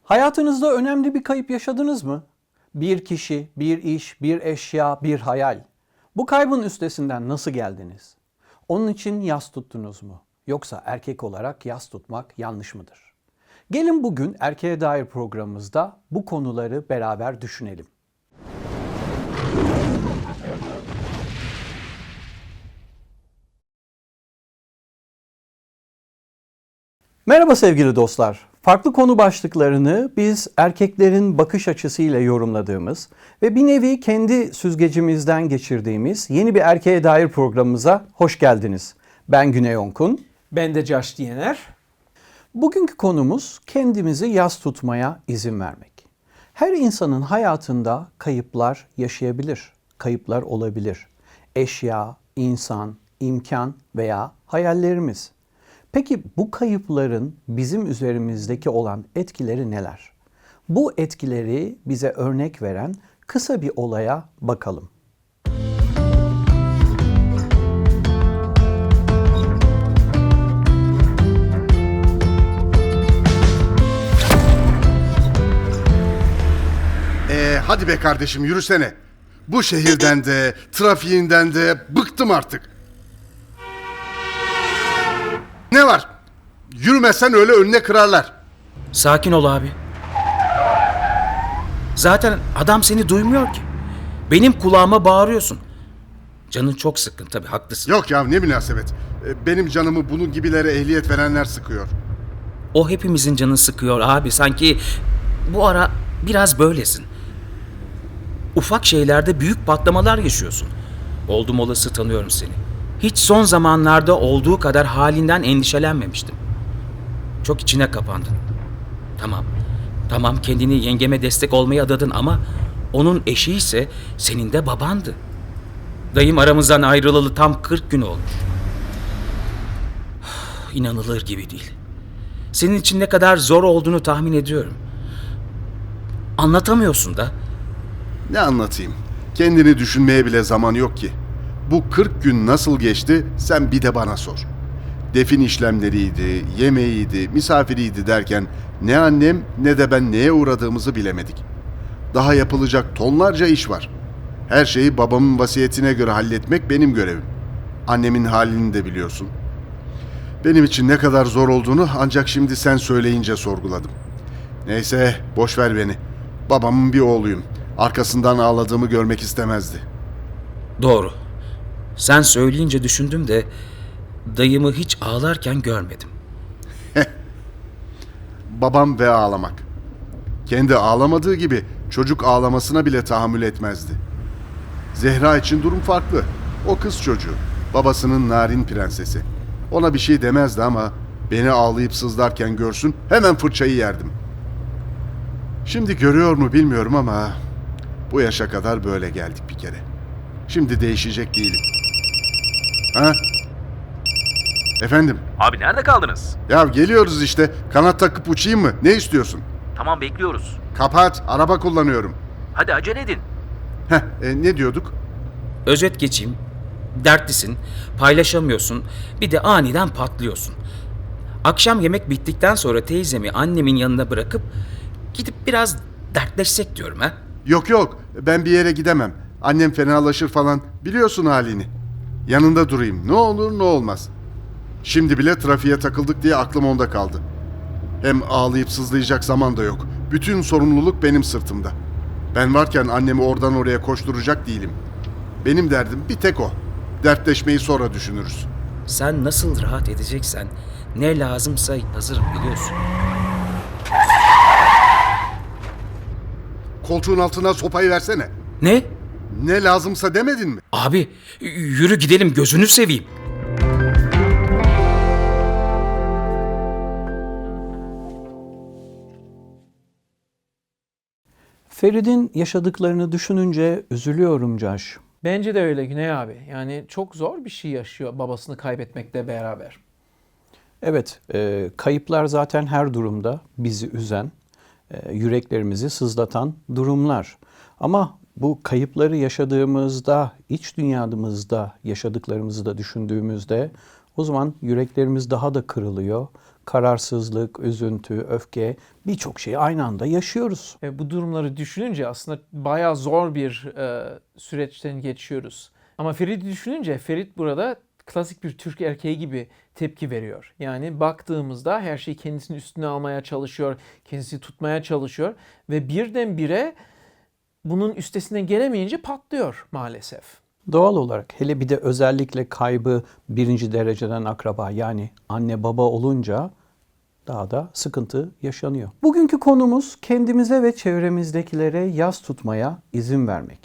Hayatınızda önemli bir kayıp yaşadınız mı? Bir kişi, bir iş, bir eşya, bir hayal. Bu kaybın üstesinden nasıl geldiniz? Onun için yas tuttunuz mu? Yoksa erkek olarak yas tutmak yanlış mıdır? Gelin bugün Erkeğe Dair programımızda bu konuları beraber düşünelim. Merhaba sevgili dostlar. Farklı konu başlıklarını biz erkeklerin bakış açısıyla yorumladığımız ve bir nevi kendi süzgecimizden geçirdiğimiz yeni bir Erkeğe Dair programımıza hoş geldiniz. Ben Güney Onkun. Ben de Josh Diyener. Bugünkü konumuz kendimizi yas tutmaya izin vermek. Her insanın hayatında kayıplar yaşayabilir, kayıplar olabilir. Eşya, insan, imkan veya hayallerimiz. Peki bu kayıpların bizim üzerimizdeki olan etkileri neler? Bu etkileri bize örnek veren kısa bir olaya bakalım. Hadi be kardeşim yürüsene. Bu şehirden de, trafiğinden de bıktım artık. Ne var? Yürümezsen öyle önüne kırarlar. Sakin ol abi. Zaten adam seni duymuyor ki. Benim kulağıma bağırıyorsun. Canın çok sıkkın tabii, haklısın. Yok ya, ne münasebet. Benim canımı bunun gibilere ehliyet verenler sıkıyor. O hepimizin canını sıkıyor abi. Sanki bu ara biraz böylesin. Ufak şeylerde büyük patlamalar yaşıyorsun. Oldum olası tanıyorum seni. Hiç son zamanlarda olduğu kadar halinden endişelenmemiştim. Çok içine kapandın. Tamam kendini yengeme destek olmaya adadın ama onun eşi ise senin de babandı. Dayım aramızdan ayrılalı tam 40 gün olmuş. İnanılır gibi değil. Senin için ne kadar zor olduğunu tahmin ediyorum. Anlatamıyorsun da. Ne anlatayım? Kendini düşünmeye bile zaman yok ki. Bu 40 gün nasıl geçti sen bir de bana sor. Defin işlemleriydi, yemeğiydi, misafiriydi derken ne annem ne de ben neye uğradığımızı bilemedik. Daha yapılacak tonlarca iş var. Her şeyi babamın vasiyetine göre halletmek benim görevim. Annemin halini de biliyorsun. Benim için ne kadar zor olduğunu ancak şimdi sen söyleyince sorguladım. Neyse, boş ver beni. Babamın bir oğluyum. Arkasından ağladığımı görmek istemezdi. Doğru. Sen söyleyince düşündüm de dayımı hiç ağlarken görmedim. Babam ve ağlamak. Kendi ağlamadığı gibi çocuk ağlamasına bile tahammül etmezdi. Zehra için durum farklı. O kız çocuğu. Babasının narin prensesi. Ona bir şey demezdi ama beni ağlayıp sızlarken görsün hemen fırçayı yerdim. Şimdi görüyor mu bilmiyorum ama bu yaşa kadar böyle geldik bir kere. Şimdi değişecek değilim. Ha? Efendim? Abi nerede kaldınız? Ya geliyoruz işte. Kanat takıp uçayım mı? Ne istiyorsun? Tamam, bekliyoruz. Kapat. Araba kullanıyorum. Hadi acele edin. Ne diyorduk? Özet geçeyim. Dertlisin, paylaşamıyorsun, bir de aniden patlıyorsun. Akşam yemek bittikten sonra teyzemi annemin yanına bırakıp gidip biraz dertleşsek diyorum ha. Yok. Ben bir yere gidemem. Annem fenalaşır falan. Biliyorsun halini. Yanında durayım. Ne olur ne olmaz. Şimdi bile trafiğe takıldık diye aklım onda kaldı. Hem ağlayıp sızlayacak zaman da yok. Bütün sorumluluk benim sırtımda. Ben varken annemi oradan oraya koşturacak değilim. Benim derdim bir tek o. Dertleşmeyi sonra düşünürüz. Sen nasıl rahat edeceksen ne lazımsa hazırım biliyorsun. Koltuğun altına sopayı versene. Ne? Ne lazımsa demedin mi? Abi yürü gidelim, gözünü seveyim. Ferit'in yaşadıklarını düşününce üzülüyorum Josh. Bence de öyle Güney abi. Yani çok zor bir şey yaşıyor babasını kaybetmekle beraber. Evet, kayıplar zaten her durumda bizi üzen, yüreklerimizi sızlatan durumlar. Ama bu kayıpları yaşadığımızda, iç dünyamızda yaşadıklarımızı da düşündüğümüzde o zaman yüreklerimiz daha da kırılıyor, Kararsızlık, üzüntü, öfke, birçok şeyi aynı anda yaşıyoruz. Bu durumları düşününce aslında bayağı zor bir süreçten geçiyoruz. Ama Ferit'i düşününce Ferit burada klasik bir Türk erkeği gibi tepki veriyor. Yani baktığımızda her şeyi kendisinin üstüne almaya çalışıyor, kendisini tutmaya çalışıyor ve birdenbire bunun üstesinden gelemeyince patlıyor maalesef. Doğal olarak, hele bir de özellikle kaybı birinci dereceden akraba, yani anne baba olunca daha da sıkıntı yaşanıyor. Bugünkü konumuz kendimize ve çevremizdekilere yas tutmaya izin vermek.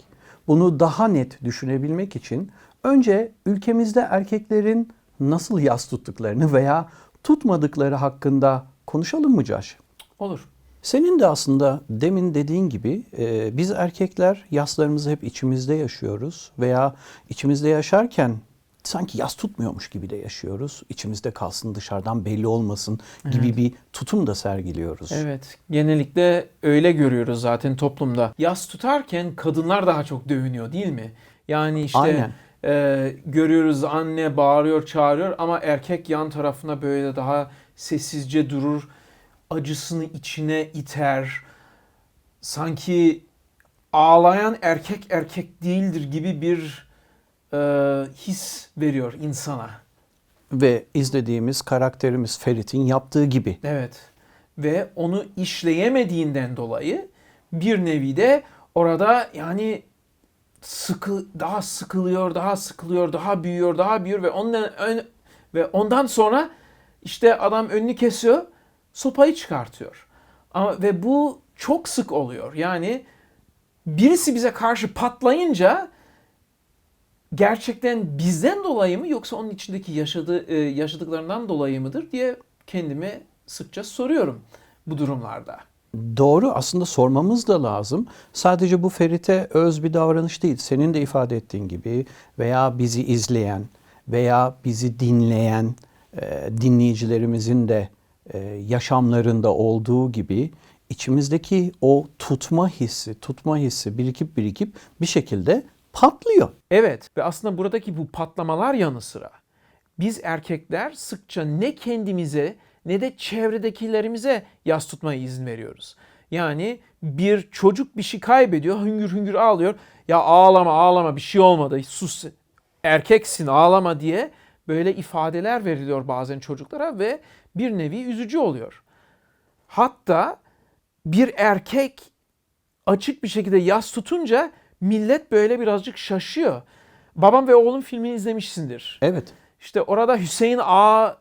Bunu daha net düşünebilmek için önce ülkemizde erkeklerin nasıl yas tuttuklarını veya tutmadıkları hakkında konuşalım mı Caş? Olur. Senin de aslında demin dediğin gibi biz erkekler yaslarımızı hep içimizde yaşıyoruz veya içimizde yaşarken sanki yas tutmuyormuş gibi de yaşıyoruz. İçimizde kalsın, dışarıdan belli olmasın gibi bir tutum da sergiliyoruz. Evet, genellikle öyle görüyoruz zaten toplumda. Yas tutarken kadınlar daha çok dövünüyor değil mi? Yani işte Aynen. görüyoruz anne bağırıyor, çağırıyor ama erkek yan tarafına böyle daha sessizce durur. Acısını içine iter. Sanki ağlayan erkek erkek değildir gibi bir his veriyor insana. Ve izlediğimiz karakterimiz Ferit'in yaptığı gibi. Evet. Ve onu işleyemediğinden dolayı bir nevi de orada yani daha sıkılıyor, daha sıkılıyor, daha büyüyor ve ondan sonra işte adam önünü kesiyor, sopayı çıkartıyor. Ve bu çok sık oluyor. Yani birisi bize karşı patlayınca gerçekten bizden dolayı mı yoksa onun içindeki yaşadıklarından dolayı mıdır diye kendime sıkça soruyorum bu durumlarda. Doğru, aslında sormamız da lazım. Sadece bu Ferit'e öz bir davranış değil. Senin de ifade ettiğin gibi veya bizi izleyen veya bizi dinleyen dinleyicilerimizin de yaşamlarında olduğu gibi içimizdeki o tutma hissi birikip bir şekilde patlıyor. Evet ve aslında buradaki bu patlamalar yanı sıra biz erkekler sıkça ne kendimize ne de çevredekilerimize yas tutmaya izin veriyoruz. Yani bir çocuk bir şey kaybediyor, hüngür hüngür ağlıyor. Ya ağlama bir şey olmadı, sus, erkeksin, ağlama diye böyle ifadeler veriliyor bazen çocuklara ve bir nevi üzücü oluyor. Hatta bir erkek açık bir şekilde yas tutunca millet böyle birazcık şaşıyor. Babam ve Oğlum filmini izlemişsindir. Evet. İşte orada Hüseyin Ağa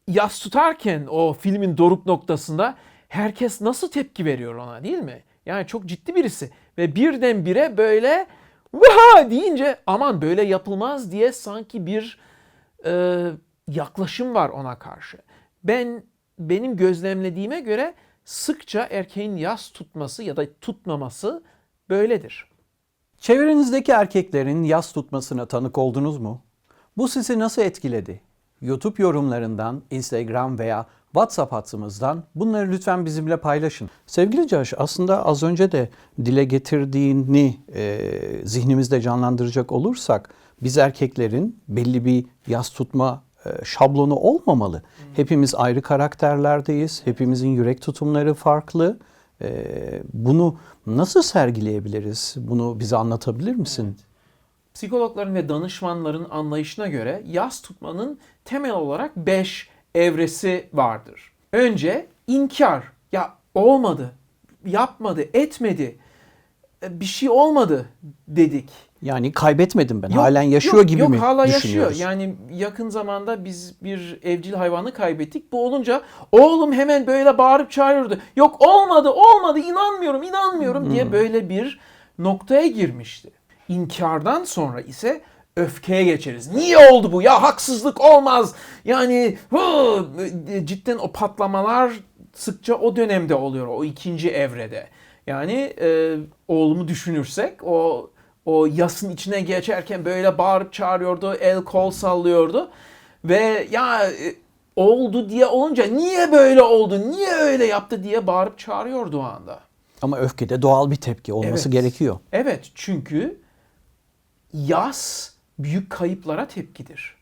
yas tutarken o filmin doruk noktasında herkes nasıl tepki veriyor ona değil mi? Yani çok ciddi birisi ve birdenbire böyle vaha deyince aman böyle yapılmaz diye sanki bir yaklaşım var ona karşı. Benim gözlemlediğime göre sıkça erkeğin yas tutması ya da tutmaması böyledir. Çevrenizdeki erkeklerin yas tutmasına tanık oldunuz mu? Bu sizi nasıl etkiledi? YouTube yorumlarından, Instagram veya WhatsApp hattımızdan bunları lütfen bizimle paylaşın. Sevgili Caş, aslında az önce de dile getirdiğini zihnimizde canlandıracak olursak biz erkeklerin belli bir yas tutma şablonu olmamalı. Hepimiz ayrı karakterlerdeyiz, hepimizin yürek tutumları farklı. Bunu nasıl sergileyebiliriz? Bunu bize anlatabilir misin? Psikologların ve danışmanların anlayışına göre yas tutmanın temel olarak 5 evresi vardır. Önce inkar. Ya olmadı, yapmadı, etmedi, bir şey olmadı dedik. Yani kaybetmedim ben, halen yaşıyor gibi mi hala düşünüyoruz? yaşıyor. Yani yakın zamanda biz bir evcil hayvanı kaybettik. Bu olunca oğlum hemen böyle bağırıp çağırıyordu. Yok olmadı, inanmıyorum diye böyle bir noktaya girmişti. İnkardan sonra ise öfkeye geçeriz. Niye oldu bu? Ya haksızlık olmaz. Yani cidden o patlamalar sıkça o dönemde oluyor. O ikinci evrede. Yani oğlumu düşünürsek o yasın içine geçerken böyle bağırıp çağırıyordu, el kol sallıyordu. Ve ya oldu diye olunca niye böyle oldu, niye öyle yaptı diye bağırıp çağırıyordu o anda. Ama öfkede doğal bir tepki olması gerekiyor. Evet, çünkü yas büyük kayıplara tepkidir.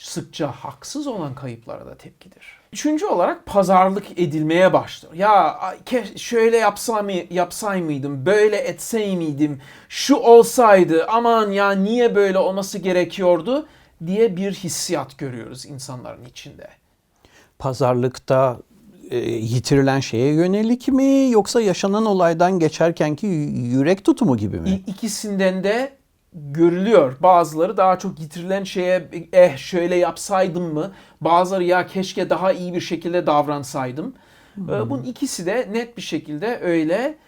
sıkça haksız olan kayıplara da tepkidir. Üçüncü olarak pazarlık edilmeye başlıyor. Ya şöyle yapsaydım, böyle etseydim, şu olsaydı, aman ya niye böyle olması gerekiyordu diye bir hissiyat görüyoruz insanların içinde. Pazarlıkta yitirilen şeye yönelik mi yoksa yaşanan olaydan geçerkenki yürek tutumu gibi mi? İkisinden de görülüyor. Bazıları daha çok yitirilen şeye şöyle yapsaydım mı? Bazıları ya keşke daha iyi bir şekilde davransaydım. Bunun ikisi de net bir şekilde öyle.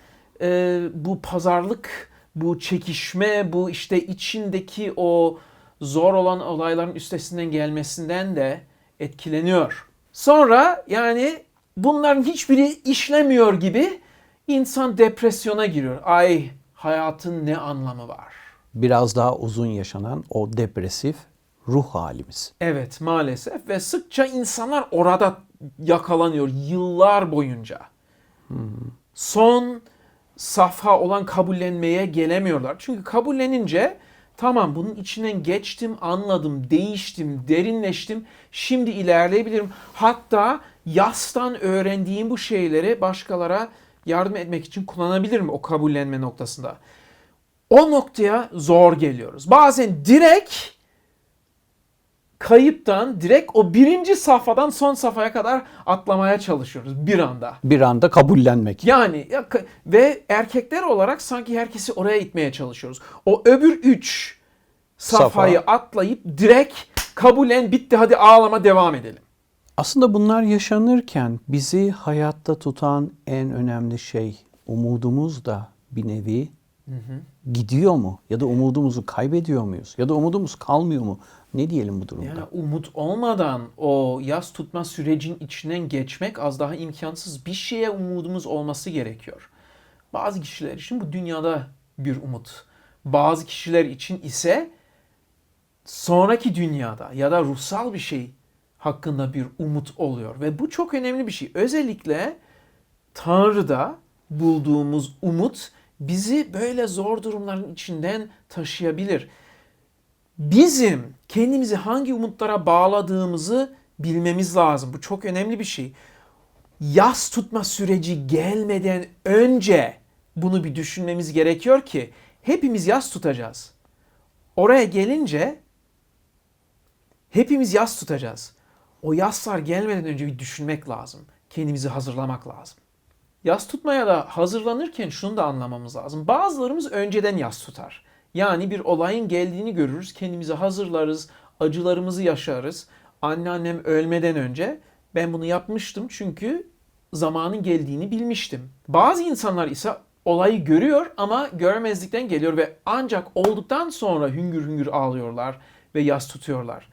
Bu pazarlık, bu çekişme, bu işte içindeki o zor olan olayların üstesinden gelmesinden de etkileniyor. Sonra yani bunların hiçbiri işlemiyor gibi insan depresyona giriyor. Ay, hayatın ne anlamı var? Biraz daha uzun yaşanan o depresif ruh halimiz. Evet, maalesef ve sıkça insanlar orada yakalanıyor yıllar boyunca. Son safha olan kabullenmeye gelemiyorlar. Çünkü kabullenince tamam, bunun içinden geçtim, anladım, değiştim, derinleştim. Şimdi ilerleyebilirim. Hatta yastan öğrendiğim bu şeyleri başkalara yardım etmek için kullanabilirim o kabullenme noktasında. O noktaya zor geliyoruz. Bazen direkt kayıptan, direkt o birinci safhadan son safhaya kadar atlamaya çalışıyoruz bir anda. Bir anda kabullenmek. Yani ve erkekler olarak sanki herkesi oraya itmeye çalışıyoruz. O öbür 3 safhayı atlayıp direkt kabullen, bitti, hadi ağlama, devam edelim. Aslında bunlar yaşanırken bizi hayatta tutan en önemli şey umudumuz da bir nevi gidiyor mu? Ya da umudumuzu kaybediyor muyuz? Ya da umudumuz kalmıyor mu? Ne diyelim bu durumda? Yani umut olmadan o yas tutma sürecin içinden geçmek az daha imkansız. Bir şeye umudumuz olması gerekiyor. Bazı kişiler için bu dünyada bir umut. Bazı kişiler için ise sonraki dünyada ya da ruhsal bir şey hakkında bir umut oluyor. Ve bu çok önemli bir şey. Özellikle Tanrı'da bulduğumuz umut bizi böyle zor durumların içinden taşıyabilir. Bizim kendimizi hangi umutlara bağladığımızı bilmemiz lazım. Bu çok önemli bir şey. Yas tutma süreci gelmeden önce bunu bir düşünmemiz gerekiyor ki hepimiz yas tutacağız. Oraya gelince hepimiz yas tutacağız. O yaslar gelmeden önce bir düşünmek lazım. Kendimizi hazırlamak lazım. Yas tutmaya da hazırlanırken şunu da anlamamız lazım. Bazılarımız önceden yas tutar. Yani bir olayın geldiğini görürüz, kendimizi hazırlarız, acılarımızı yaşarız. Anneannem ölmeden önce ben bunu yapmıştım çünkü zamanın geldiğini bilmiştim. Bazı insanlar ise olayı görüyor ama görmezlikten geliyor ve ancak olduktan sonra hüngür hüngür ağlıyorlar ve yas tutuyorlar.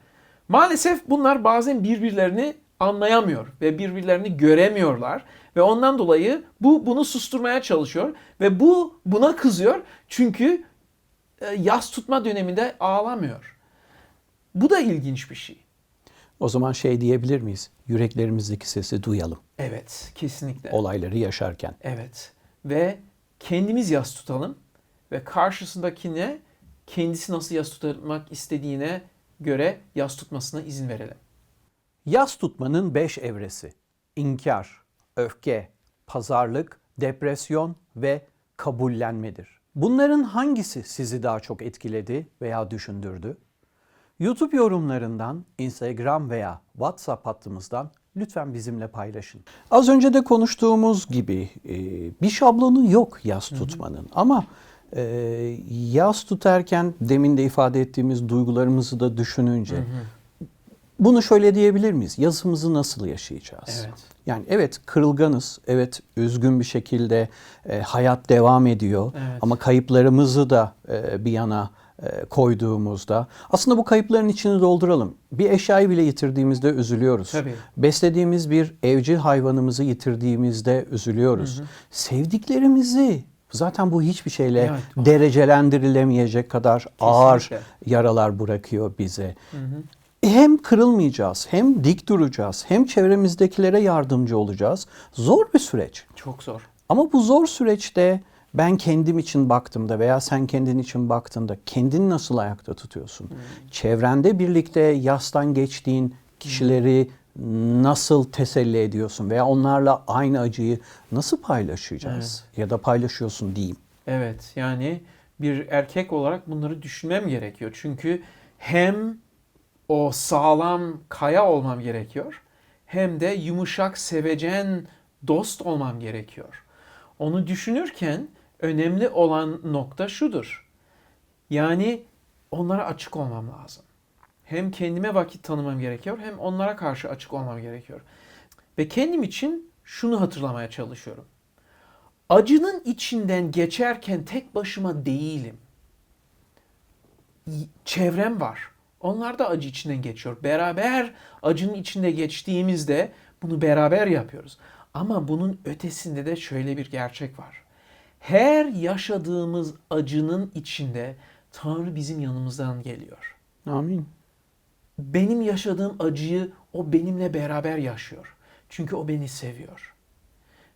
Maalesef bunlar bazen birbirlerini anlayamıyor ve birbirlerini göremiyorlar ve ondan dolayı bunu susturmaya çalışıyor ve buna kızıyor çünkü yas tutma döneminde ağlamıyor. Bu da ilginç bir şey. O zaman şey diyebilir miyiz? Yüreklerimizdeki sesi duyalım. Evet, kesinlikle. Olayları yaşarken. Evet. Ve kendimiz yas tutalım ve karşısındakine kendisi nasıl yas tutmak istediğine göre yas tutmasına izin verelim. Yas tutmanın 5 evresi. İnkar, öfke, pazarlık, depresyon ve kabullenmedir. Bunların hangisi sizi daha çok etkiledi veya düşündürdü? YouTube yorumlarından, Instagram veya WhatsApp hattımızdan lütfen bizimle paylaşın. Az önce de konuştuğumuz gibi bir şablonu yok yas tutmanın. Ama yas tutarken demin de ifade ettiğimiz duygularımızı da düşününce bunu şöyle diyebilir miyiz? Yazımızı nasıl yaşayacağız? Evet. Yani evet kırılganız, evet üzgün bir şekilde hayat devam ediyor. Evet. Ama kayıplarımızı da bir yana koyduğumuzda aslında bu kayıpların içini dolduralım. Bir eşyayı bile yitirdiğimizde üzülüyoruz. Tabii. Beslediğimiz bir evcil hayvanımızı yitirdiğimizde üzülüyoruz. Sevdiklerimizi zaten bu hiçbir şeyle Evet. derecelendirilemeyecek kadar ağır yaralar bırakıyor bize. Hem kırılmayacağız, hem dik duracağız, hem çevremizdekilere yardımcı olacağız. Zor bir süreç. Çok zor. Ama bu zor süreçte Ben kendim için baktığımda veya sen kendin için baktığında kendini nasıl ayakta tutuyorsun? Çevrende birlikte yastan geçtiğin kişileri nasıl teselli ediyorsun veya onlarla aynı acıyı nasıl paylaşacağız? Ya da paylaşıyorsun diyeyim. Evet, yani bir erkek olarak bunları düşünmem gerekiyor. Çünkü hem o sağlam kaya olmam gerekiyor, hem de yumuşak, sevecen dost olmam gerekiyor. Onu düşünürken önemli olan nokta şudur. Yani onlara açık olmam lazım. Hem kendime vakit tanımam gerekiyor, hem onlara karşı açık olmam gerekiyor. Ve kendim için şunu hatırlamaya çalışıyorum. Acının içinden geçerken tek başıma değilim. Çevrem var. Onlar da acı içinden geçiyor. Beraber acının içinde geçtiğimizde bunu beraber yapıyoruz. Ama bunun ötesinde de şöyle bir gerçek var. Her yaşadığımız acının içinde Tanrı bizim yanımızdan geliyor. Amin. Benim yaşadığım acıyı o benimle beraber yaşıyor. Çünkü o beni seviyor.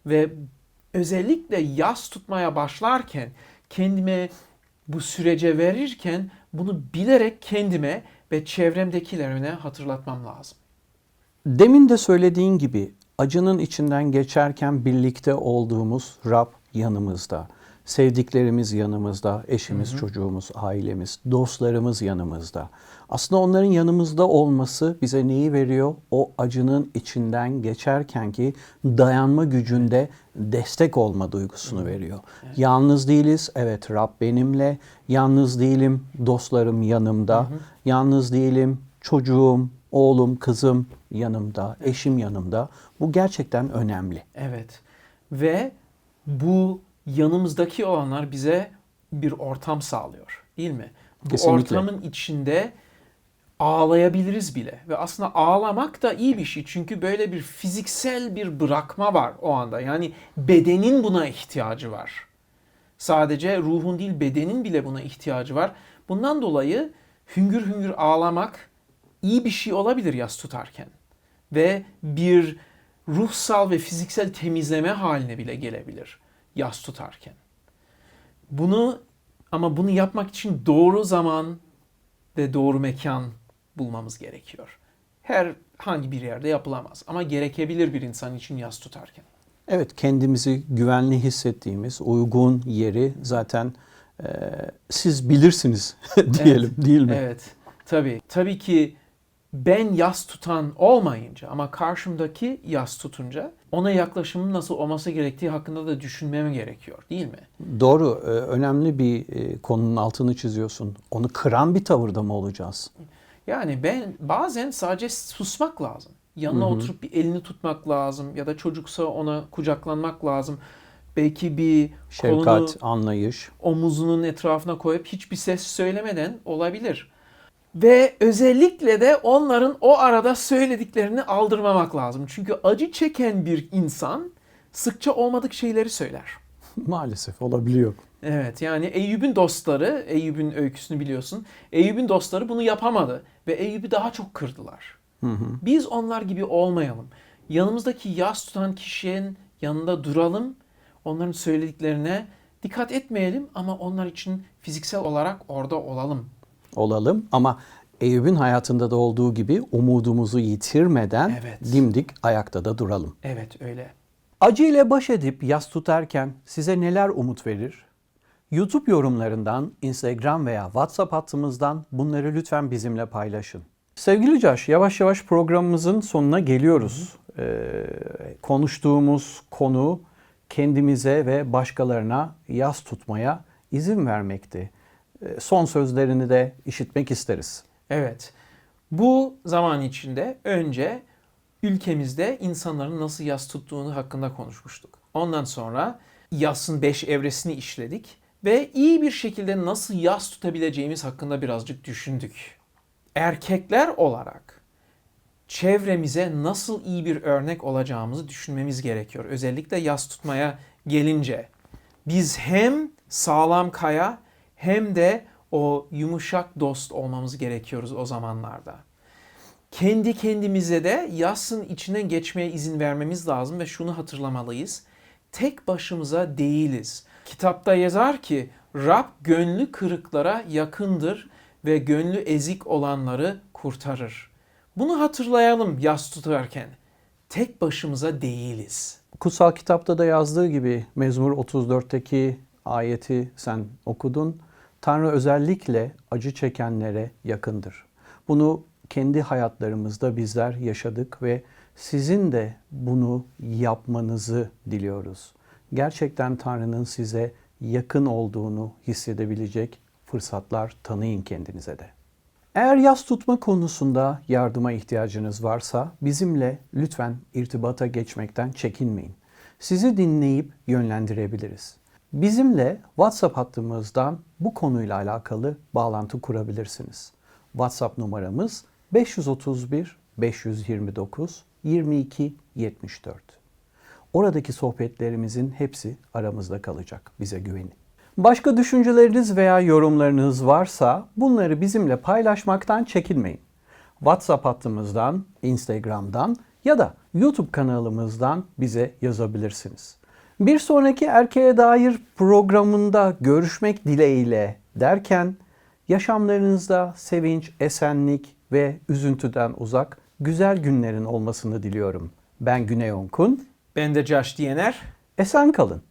Ve özellikle yas tutmaya başlarken, kendime bu sürece verirken bunu bilerek kendime ve çevremdekilerine hatırlatmam lazım. Demin de söylediğin gibi acının içinden geçerken birlikte olduğumuz Rab yanımızda. Sevdiklerimiz yanımızda, eşimiz, çocuğumuz, ailemiz, dostlarımız yanımızda. Aslında onların yanımızda olması bize neyi veriyor? O acının içinden geçerken ki dayanma gücünde destek olma duygusunu veriyor. Yalnız değiliz. Evet, Rab benimle. Yalnız değilim. Dostlarım yanımda. Yalnız değilim. Çocuğum, oğlum, kızım yanımda, eşim yanımda. Bu gerçekten önemli. Evet. Ve bu yanımızdaki olanlar bize bir ortam sağlıyor, değil mi? Bu Kesinlikle. ortamın içinde ağlayabiliriz bile. Ve aslında ağlamak da iyi bir şey. Çünkü böyle bir fiziksel bir bırakma var o anda. Yani bedenin buna ihtiyacı var. Sadece ruhun değil, bedenin bile buna ihtiyacı var. Bundan dolayı hüngür hüngür ağlamak iyi bir şey olabilir yas tutarken. Ve bir ruhsal ve fiziksel temizleme haline bile gelebilir yas tutarken. Ama bunu yapmak için doğru zaman ve doğru mekan bulmamız gerekiyor. Herhangi bir yerde yapılamaz ama gerekebilir bir insan için yas tutarken. Evet, kendimizi güvenli hissettiğimiz uygun yeri zaten siz bilirsiniz diyelim, değil mi? Evet, tabii. Tabii ki ben yas tutan olmayınca ama karşımdaki yas tutunca ona yaklaşımın nasıl olması gerektiği hakkında da düşünmem gerekiyor, değil mi? Doğru, önemli bir konunun altını çiziyorsun. Onu kıran bir tavırda mı olacağız? Yani bazen sadece susmak lazım. Yanına oturup bir elini tutmak lazım ya da çocuksa ona kucaklanmak lazım. Belki bir kolunu Şefkat, anlayış. omuzunun etrafına koyup hiçbir ses söylemeden olabilir. Ve özellikle de onların o arada söylediklerini aldırmamak lazım. Çünkü acı çeken bir insan sıkça olmadık şeyleri söyler. Maalesef olabiliyor. Evet, yani Eyüp'ün dostları, Eyüp'ün öyküsünü biliyorsun. Eyüp'ün dostları bunu yapamadı ve Eyüp'ü daha çok kırdılar. Biz onlar gibi olmayalım. Yanımızdaki yas tutan kişinin yanında duralım. Onların söylediklerine dikkat etmeyelim ama onlar için fiziksel olarak orada olalım. Olalım ama Eyüp'ün hayatında da olduğu gibi umudumuzu yitirmeden Evet. dimdik ayakta da duralım. Evet, öyle. Acı ile baş edip yas tutarken size neler umut verir? YouTube yorumlarından, Instagram veya WhatsApp hattımızdan bunları lütfen bizimle paylaşın. Sevgili Josh, yavaş yavaş programımızın sonuna geliyoruz. Konuştuğumuz konu kendimize ve başkalarına yas tutmaya izin vermekti. Son sözlerini de işitmek isteriz. Evet. Bu zaman içinde önce ülkemizde insanların nasıl yas tuttuğunu hakkında konuşmuştuk. Ondan sonra yasın 5 evresini işledik ve iyi bir şekilde nasıl yas tutabileceğimiz hakkında birazcık düşündük. Erkekler olarak çevremize nasıl iyi bir örnek olacağımızı düşünmemiz gerekiyor. Özellikle yas tutmaya gelince biz hem sağlam kaya hem de o yumuşak dost olmamız gerekiyoruz o zamanlarda. Kendi kendimize de yasın içinden geçmeye izin vermemiz lazım ve şunu hatırlamalıyız. Tek başımıza değiliz. Kitapta yazar ki Rab gönlü kırıklara yakındır ve gönlü ezik olanları kurtarır. Bunu hatırlayalım yas tutarken. Tek başımıza değiliz. Kutsal kitapta da yazdığı gibi Mezmur 34'teki ayeti sen okudun. Tanrı özellikle acı çekenlere yakındır. Bunu kendi hayatlarımızda bizler yaşadık ve sizin de bunu yapmanızı diliyoruz. Gerçekten Tanrı'nın size yakın olduğunu hissedebilecek fırsatlar tanıyın kendinize de. Eğer yas tutma konusunda yardıma ihtiyacınız varsa bizimle lütfen irtibata geçmekten çekinmeyin. Sizi dinleyip yönlendirebiliriz. Bizimle WhatsApp hattımızdan bu konuyla alakalı bağlantı kurabilirsiniz. WhatsApp numaramız 531 529 22 74. Oradaki sohbetlerimizin hepsi aramızda kalacak. Bize güvenin. Başka düşünceleriniz veya yorumlarınız varsa bunları bizimle paylaşmaktan çekinmeyin. WhatsApp hattımızdan, Instagram'dan ya da YouTube kanalımızdan bize yazabilirsiniz. Bir sonraki Erkeğe Dair programında görüşmek dileğiyle derken yaşamlarınızda sevinç, esenlik ve üzüntüden uzak güzel günlerin olmasını diliyorum. Ben Güney Onkun. Ben de Josh Diener. Esen kalın.